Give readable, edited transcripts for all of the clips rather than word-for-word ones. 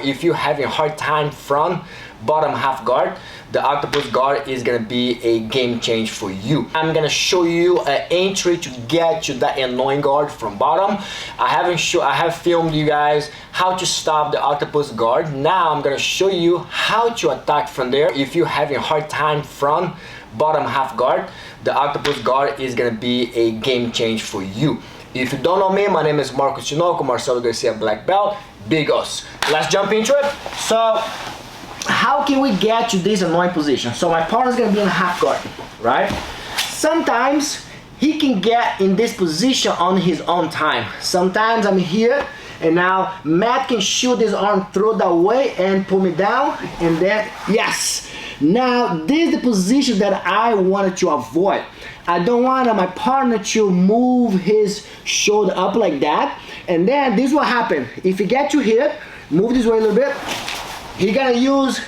If you're having a hard time front, bottom half guard, the Octopus Guard is gonna be a game change for you. I'm gonna show you an entry to get to that annoying guard from bottom. I have filmed you guys how to stop the Octopus Guard. Now I'm gonna show you how to attack from there. If you're having a hard time front, bottom half guard, the Octopus Guard is gonna be a game change for you. If you don't know me, my name is Marcos Tinoco, Marcelo Garcia Black Belt, Big Os. Let's jump into it. So, how can we get to this annoying position? So my partner's gonna be in half guard, right? Sometimes he can get in this position on his own time. Sometimes I'm here, and now Matt can shoot his arm through that way and pull me down, and then, yes! Now, this is the position that I wanted to avoid. I don't want my partner to move his shoulder up like that, and then this will happen. If you get to here, move this way a little bit, he's gonna use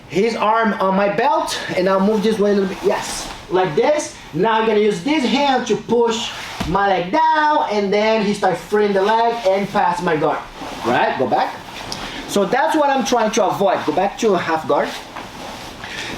his arm on my belt, and I'll move this way a little bit, yes, like this. Now I'm gonna use this hand to push my leg down, and then he starts freeing the leg and pass my guard, right? Go back. So that's what I'm trying to avoid. Go back to half guard.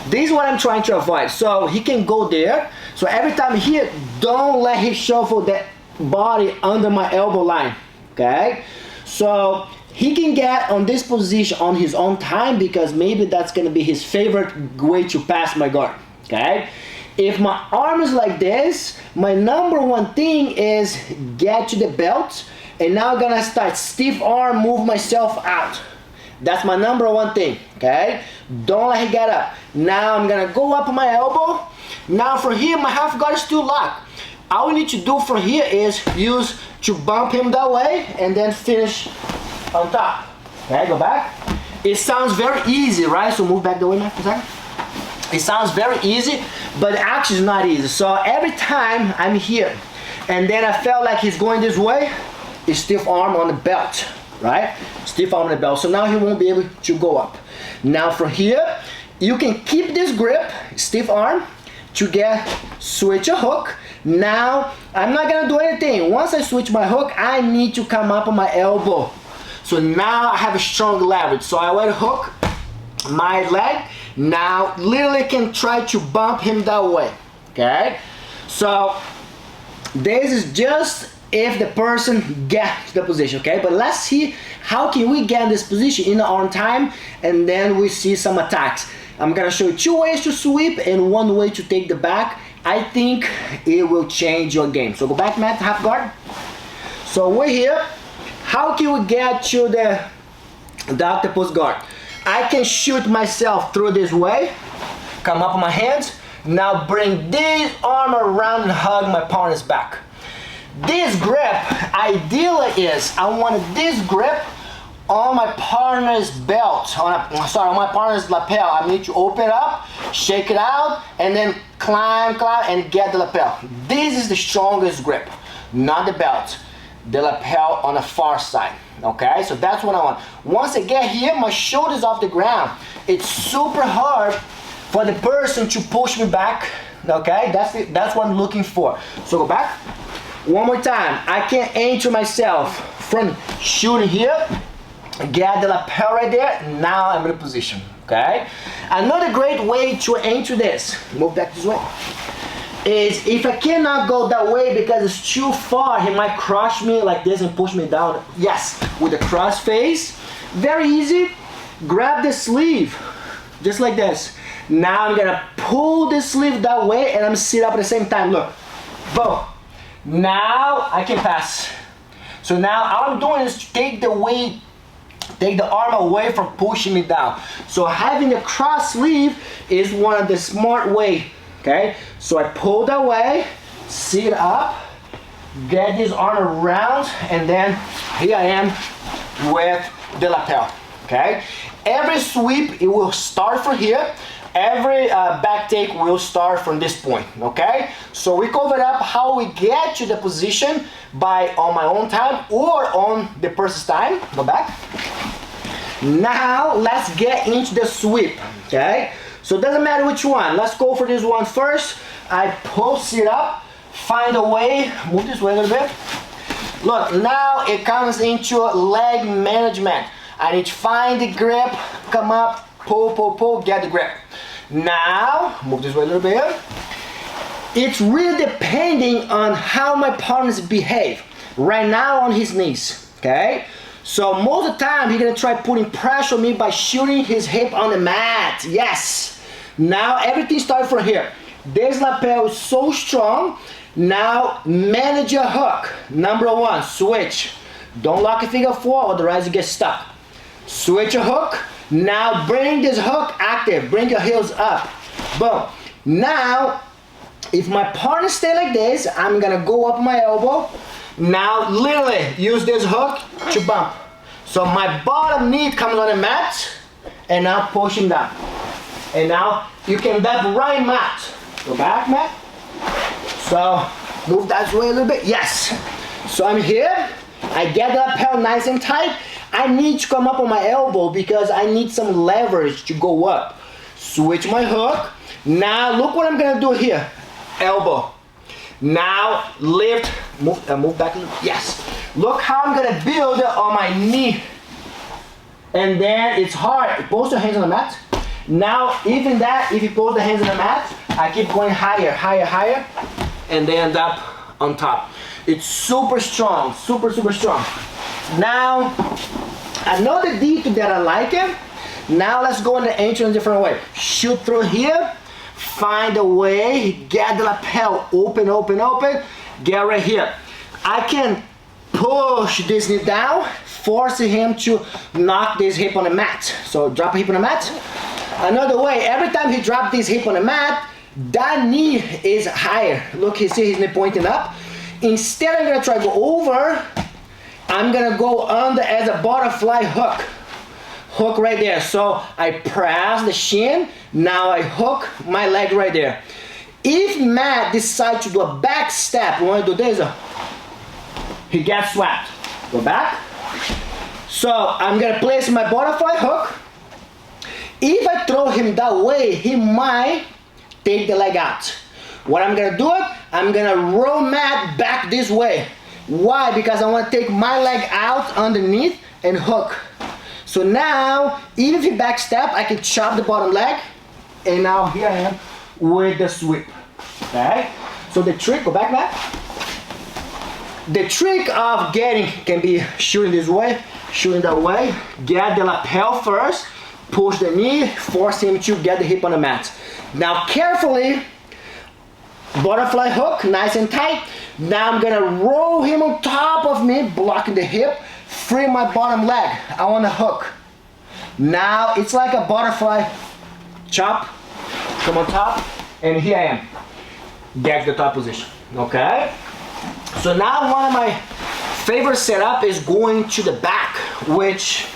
This is what I'm trying to avoid. So he can go there. So every time here, don't let him shuffle that body under my elbow line, okay? So he can get on this position on his own time, because maybe that's gonna be his favorite way to pass my guard, okay? If my arm is like this, my number one thing is get to the belt, and now I'm gonna start stiff arm, move myself out. That's my number one thing, okay? Don't let him get up. Now I'm gonna go up my elbow. Now from here, my half guard is still locked. All we need to do from here is use to bump him that way, and then finish on top. Okay, go back. It sounds very easy, right? So move back the way, man, for a second. It sounds very easy, but actually it's not easy. So every time I'm here, and then I felt like he's going this way, it's stiff arm on the belt, right? Stiff arm on the belt. So now he won't be able to go up. Now from here, you can keep this grip, stiff arm, to switch a hook. Now, I'm not gonna do anything. Once I switch my hook, I need to come up on my elbow. So now I have a strong leverage. So I will hook my leg. Now, literally can try to bump him that way, okay? So, this is just if the person gets the position, okay? But let's see how can we get in this position in our own time, and then we see some attacks. I'm gonna show you 2 ways to sweep and 1 way to take the back. I think it will change your game. So go back, Matt, half guard. So we're here. How can we get to the Octopus Guard? I can shoot myself through this way, come up on my hands, now bring this arm around and hug my partner's back. This grip, ideally is, I want this grip on my partner's belt, on my partner's lapel. I need to open up, shake it out, and then climb, and get the lapel. This is the strongest grip, not the belt. The lapel on the far side, okay? So that's what I want. Once I get here, my shoulder's off the ground. It's super hard for the person to push me back, okay? That's what I'm looking for. So go back. One more time. I can enter myself from shooting here, get the lapel right there. Now I'm in a position, okay? Another great way to enter this, move back this way, is if I cannot go that way because it's too far, he might crush me like this and push me down. Yes, with the cross face, very easy. Grab the sleeve, just like this. Now I'm gonna pull the sleeve that way, and I'm sit up at the same time. Look, boom. Now I can pass. So now all I'm doing is to take the arm away from pushing me down. So having a cross sleeve is one of the smart way. Okay, so I pull that way, sit up, get this arm around, and then here I am with the lapel. Okay, every sweep it will start from here. Every back take will start from this point. Okay, so we covered up how we get to the position by on my own time or on the person's time. Go back. Now let's get into the sweep. Okay. So it doesn't matter which one. Let's go for this one first. I pulse it up, find a way, move this way a little bit. Look, now it comes into leg management. I need to find the grip, come up, pull, get the grip. Now, move this way a little bit. It's really depending on how my partners behave. Right now on his knees, okay? So most of the time, he's gonna try putting pressure on me by shooting his hip on the mat. Yes. Now everything starts from here. This lapel is so strong. Now manage your hook. Number one, switch. Don't lock your finger forward, otherwise you get stuck. Switch your hook. Now bring this hook active. Bring your heels up. Boom. Now, if my partner stay like this, I'm gonna go up my elbow. Now literally use this hook to bump. So my bottom knee comes on the mat, and now push him down. And now you can dump right mat. Go back, mat. So move that way a little bit. Yes. So I'm here. I get the lapel nice and tight. I need to come up on my elbow because I need some leverage to go up. Switch my hook. Now look what I'm gonna do here. Elbow. Now lift. Move back a little. Yes. Look how I'm gonna build on my knee. And then it's hard. Post your hands on the mat. Now even that, if you post the hands on the mat, I keep going higher, and they end up on top. It's super strong, super strong. Now, another detail that I like it. Now let's go in the entry in a different way. Shoot through here, find a way, get the lapel open, get right here. I can push this knee down, forcing him to knock this hip on the mat. So drop a hip on the mat. Another way, every time he drops this hip on the mat, that knee is higher. Look, you see his knee pointing up. Instead, I'm gonna try to go over. I'm gonna go under as a butterfly hook. Hook right there. So I press the shin. Now I hook my leg right there. If Matt decides to do a back step, we wanna do this, he gets swept. Go back. So I'm gonna place my butterfly hook. If I throw him that way, he might take the leg out. What I'm gonna do, I'm gonna roll Matt back this way. Why? Because I wanna take my leg out underneath and hook. So now, even if he back step, I can chop the bottom leg, and now here I am with the sweep, okay? So the trick, go back, Matt. The trick of getting can be shooting this way, shooting that way. Get the lapel first, push the knee, force him to get the hip on the mat. Now carefully, butterfly hook, nice and tight. Now I'm gonna roll him on top of me, blocking the hip, free my bottom leg. I want to hook. Now it's like a butterfly chop, come on top, and here I am. Get the top position, okay? So now one of my favorite setup is going to the back, which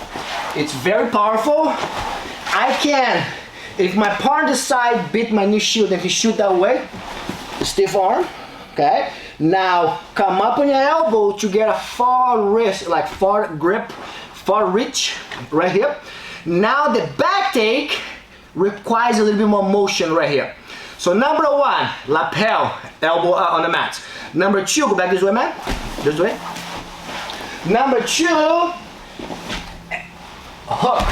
it's very powerful. I can, if my partner side beat my knee shield and he shoot that way, stiff arm, okay? Now come up on your elbow to get a far wrist, like far grip, far reach, right here. Now the back take requires a little bit more motion right here. So number one, lapel, elbow on the mat. Number two, go back this way, man. This way. Number two, hook.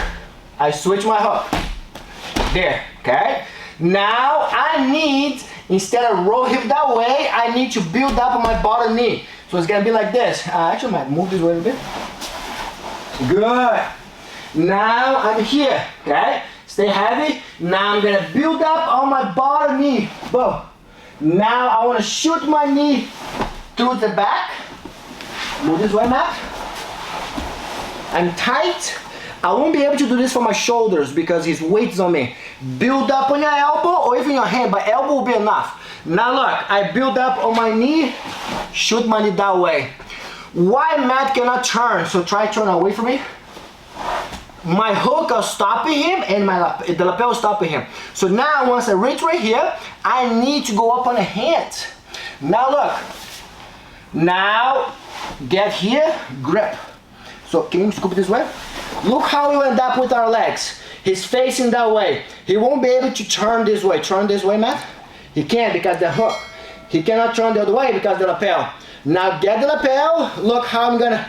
I switch my hook. There, okay? Now I need, instead of roll hip that way, I need to build up on my bottom knee. So it's gonna be like this. Actually, I might move this way a little bit. Good. Now I'm here, okay? Stay heavy. Now I'm gonna build up on my bottom knee. Boom. Now I wanna shoot my knee through the back. Move this way, Matt. I'm tight. I won't be able to do this for my shoulders because his weight is on me. Build up on your elbow or even your hand, but elbow will be enough. Now look, I build up on my knee, shoot my knee that way. Why Matt cannot turn? So try turn away from me. My hook is stopping him and the lapel is stopping him. So now once I reach right here, I need to go up on a hand. Now look, now get here, grip. So can you scoop this way? Look how we end up with our legs. He's facing that way. He won't be able to turn this way. Turn this way, Matt. He can't because the hook. He cannot turn the other way because the lapel. Now get the lapel. Look how I'm gonna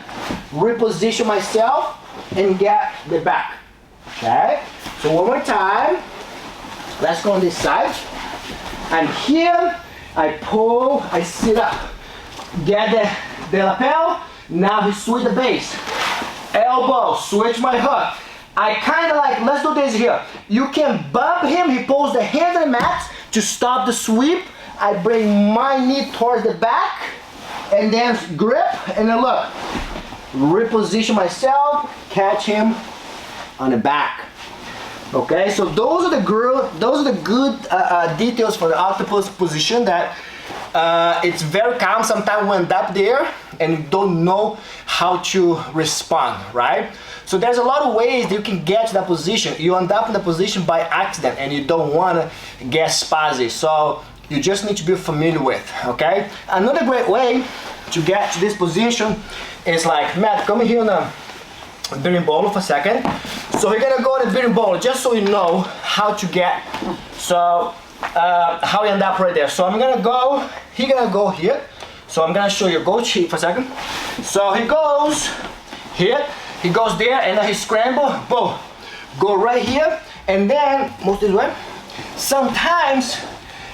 reposition myself. and get the back. Okay? So one more time. Let's go on this side. And here, I pull, I sit up. Get the lapel. Now he switch the base. Elbow, switch my hook. I kind of like, let's do this here. You can bump him, he pulls the hands on the mat to stop the sweep. I bring my knee towards the back and then grip and then look. Reposition myself, catch him on the back. Okay, so those are the good details for the octopus position that it's very calm. Sometimes we end up there and you don't know how to respond, right? So there's a lot of ways that you can get to that position. You end up in the position by accident and you don't want to get spazzy. So you just need to be familiar with, okay? Another great way to get to this position is like, Matt, come here now. Berimbolo for a second. So we're gonna go on the berimbolo just so you know how to get, so how you end up right there. So I'm gonna go, he's gonna go here. So I'm gonna show you, go cheat for a second. So he goes here, he goes there, and then he scramble, boom. Go right here, and then move this way. Sometimes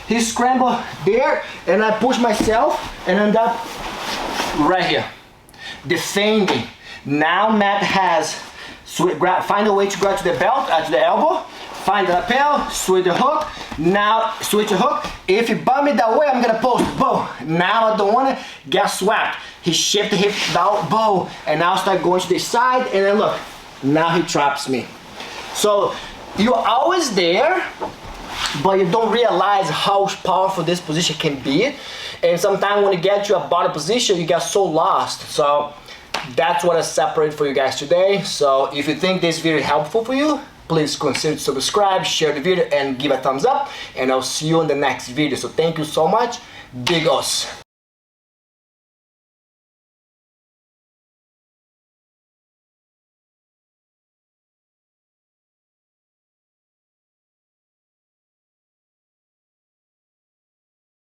he scramble there, and I push myself and end up right here. Defending. Now Matt has find a way to grab to the belt, to the elbow, find the lapel, switch the hook. Now switch the hook. If you bump it that way, I'm gonna post, boom. Now I don't wanna get swept. He shift the hip down, boom, and now start going to the side, and then look, now he traps me. So you're always there, but you don't realize how powerful this position can be. And sometimes when you get to a bottom position, you get so lost. So that's what I separated for you guys today. So if you think this video is helpful for you, please consider to subscribe, share the video, and give a thumbs up. And I'll see you in the next video. So thank you so much. Big os.